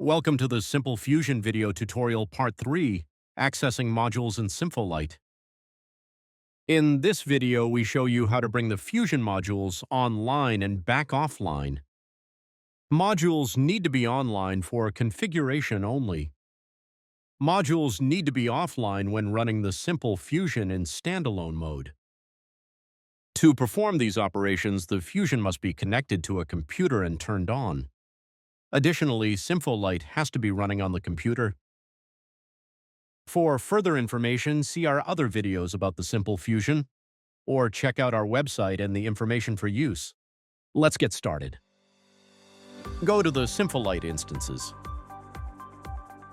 Welcome to the SYMPL Fusion video tutorial part 3, Accessing Modules in Sympholight. In this video, we show you how to bring the Fusion modules online and back offline. Modules need to be online for configuration only. Modules need to be offline when running the SYMPL Fusion in standalone mode. To perform these operations, the Fusion must be connected to a computer and turned on. Additionally, Sympholight has to be running on the computer. For further information, see our other videos about the SYMPL Fusion, or check out our website and the information for use. Let's get started. Go to the Sympholight instances.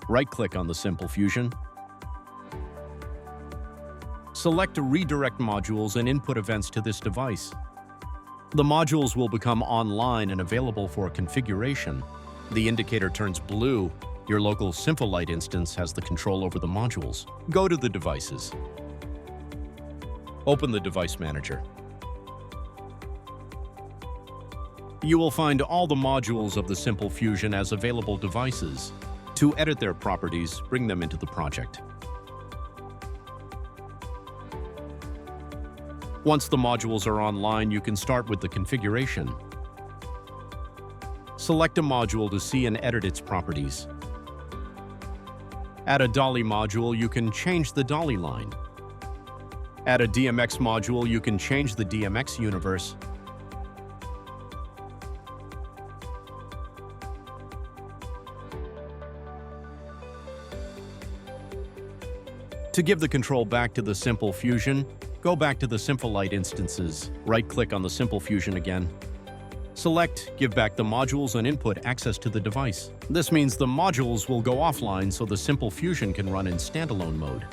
Right-click on the SYMPL Fusion. Select Redirect Modules and input events to this device. The modules will become online and available for configuration. The indicator turns blue. Your local Sympholight instance has the control over the modules. Go to the devices. Open the Device Manager. You will find all the modules of the SYMPL Fusion as available devices. To edit their properties, bring them into the project. Once the modules are online, you can start with the configuration. Select a module to see and edit its properties. Add a DALI module, you can change the DALI line. Add a DMX module, you can change the DMX universe. To give the control back to the SYMPL Fusion, go back to the Sympholight instances. Right-click on the SYMPL Fusion again. Select Give back the modules and input access to the device. This means the modules will go offline so the SYMPL Fusion can run in standalone mode.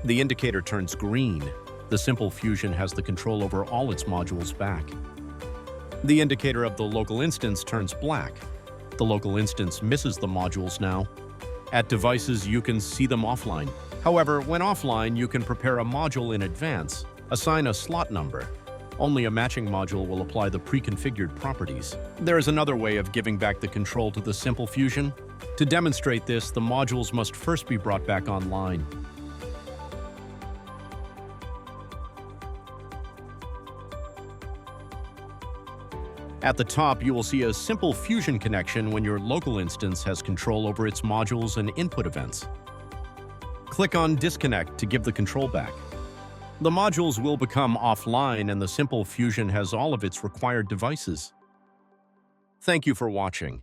The indicator turns green. The SYMPL Fusion has the control over all its modules back. The indicator of the local instance turns black. The local instance misses the modules now. At devices, you can see them offline. However, when offline, you can prepare a module in advance, assign a slot number. Only a matching module will apply the pre-configured properties. There is another way of giving back the control to the SYMPL Fusion. To demonstrate this, the modules must first be brought back online. At the top, you will see a SYMPL Fusion connection when your local instance has control over its modules and input events. Click on Disconnect to give the control back. The modules will become offline and the SYMPL Fusion has all of its required devices. Thank you for watching.